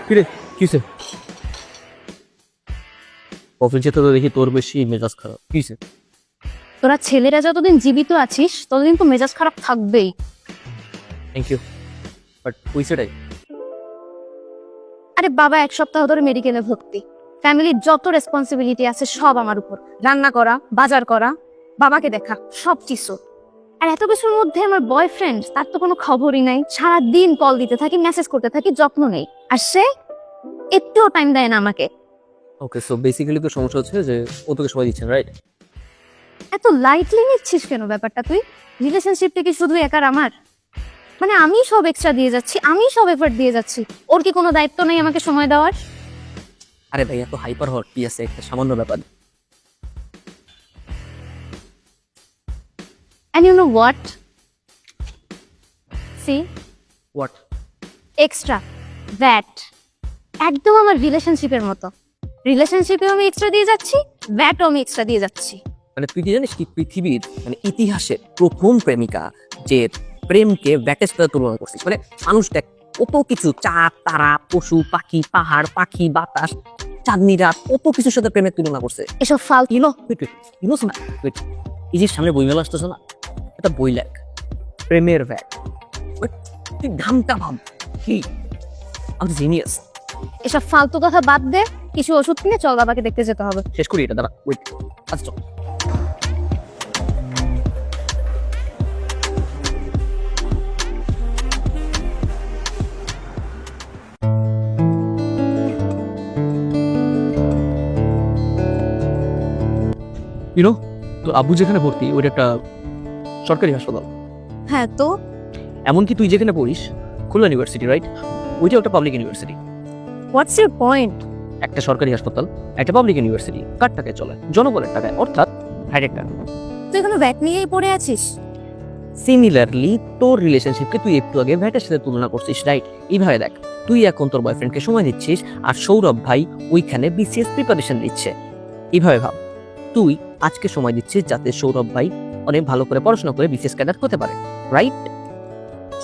কিরে কিসে অফিসে তো দেখি তোর বেশি মেজাজ খারাপ কিসে? তোরা ছেলেরা যতদিন জীবিত আছিস ততদিন তো মেজাজ খারাপ থাকবেই। থ্যাংক ইউ, বাট পয়সাটাই। আরে বাবা 1 সপ্তাহ ধরে মেডিকেলে ভর্তি, ফ্যামিলির যত রেসপন্সিবিলিটি আছে সব আমার উপর, রান্না করা, বাজার করা, বাবাকে দেখা, সব কিছু। আর এত কিছুর মধ্যে আমার বয়ফ্রেন্ড, তার তো কোনো খবরই নাই, সারাদিন কল দিতে থাকি, মেসেজ করতে থাকি, যত্ন নেই, আর সে একটুও টাইম দেয় না আমাকে। ওকে, সো বেসিক্যালি তো সমস্যা হচ্ছে যে ও তোকে সময় দিচ্ছে, রাইট? এত লাইটলি নিচ্ছিস কেন ব্যাপারটা তুই? রিলেশনশিপটা কি শুধু একার আমার? মানে আমি সব এক্সট্রা দিয়ে যাচ্ছি, আমি সব এফর্ট দিয়ে যাচ্ছি, ওর কি কোনো দায়িত্ব নেই আমাকে সময় দেওয়ার? আরে ভাই এত হাইপার হওয়ার কি আছে, একটা সামান্য ব্যাপার। And you know what? See? What? Extra VAT একদম আমার রিলেশনশিপের মতো। রিলেশনশিপেও আমি এক্সট্রা দিয়ে যাচ্ছি, ভ্যাটও আমি এক্সট্রা দিয়ে যাচ্ছি। মানে তুই কি জানিস কি পৃথিবীর মানে ইতিহাসে প্রথম প্রেমিকা যে প্রেমকে ব্যাটের সাথে তুলনা করছিস? মানে মানুষ দেখ কত কিছু, চাঁদ তারা, পশু পাখি, পাহাড় পাখি, বাতাস, চাঁদনি রাত, কত কিছুর সাথে প্রেমের তুলনা করছে। এসব ফালতু। ইনোস না, এই যে সামনে বইমেলা আসতেছে না, একটা বই লেখ প্রেমের ভ্যাট। তুই ঘামটা ভাব কি আমি জিনিয়াস। এসব ফালতু কথা বাদ দে, কিছু ওষুধ কিনে চল বাবাকে দেখতে যেতে হবে। শেষ করি এটা, দাঁড়া ওয়েট। আচ্ছা চল। ইউনো তো আব্বু যেখানে ভর্তি ওইটা একটা সরকারি হাসপাতাল। হ্যাঁ তো এমনকি তুই যেখানে পড়িস খুলনা ইউনিভার্সিটি, রাইট? ওইটা একটা public university. What's your point? একটা সরকারি হাসপাতাল, একটা পাবলিক ইউনিভার্সিটি, কার টাকায় চলে? জনগণের টাকায়, অর্থাৎ ডাইরেক্ট টাকা। তুই এখনো ভ্যাট নিয়েই পড়ে আছিস? সিমিলারলি তোর রিলেশনশিপকে তুই একটু আগে ভ্যাটের সাথে তুলনা করছিস, রাইট? এইভাবে দেখ, তুই এখন তোর বয়ফ্রেন্ডকে সময় দিচ্ছিস আর সৌরভ ভাই ওইখানে বিসিএস প্রিপারেশন নিচ্ছে। এইভাবে ভাব, তুই আজকে সময় দিচ্ছিস যাতে সৌরভ ভাই অনেক ভালো করে পড়াশোনা করে বিসিএস ক্যাডার হতে পারে, রাইট?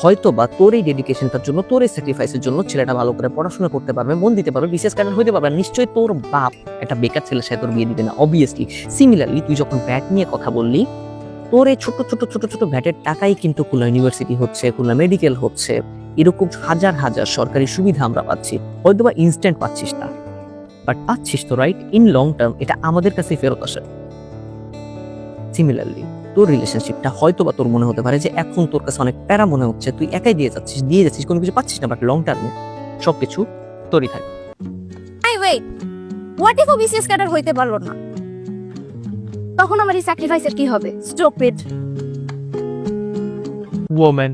হয়তো বা তোর এই ডেডিকেশনটার জন্য, তোর এই স্যাক্রিফাইসের জন্য ছেলেটা ভালো করে পড়াশোনা করতে পারবে, মন দিতে পারবে, বিসিএস ক্যাডার হতে পারবে। নিশ্চয়ই তোর বাপ একটা বেকার ছেলের সাথে তোর বিয়ে দিবে না, অবভিয়াসলি। সিমিলারলি তুই যখন ভ্যাট নিয়ে কথা বললি, তোর এই ছোট ছোট ছোট ছোট ভ্যাটের টাকাই কিন্তু খুলনা ইউনিভার্সিটি হচ্ছে, খুলনা মেডিকেল হচ্ছে, এরকম হাজার হাজার সরকারি সুবিধা আমরা পাচ্ছি। হয়তো বা ইনস্ট্যান্ট পাচ্ছিস না, বাট পাচ্ছিস তো, রাইট? ইন লং টার্ম এটা আমাদের কাছে ফেরত আসে। সিমিলারলি তোর রিলেশনশিপটা হয়তো বা তোর মনে হতে পারে যে এখন তোর কাছে অনেক প্যারা মনে হচ্ছে, তুই একাই দিয়ে যাচ্ছিস, কোনো কিছু পাচ্ছিস না, বাট লং টার্মে সবকিছু তোরই থাকবে। আই ওয়েট, হোয়াট ইফ ও বিসিএস ক্যাডার হইতে পারলো না? তখন আমার এই স্যাক্রিফাইসের কি হবে? Stop it. Woman.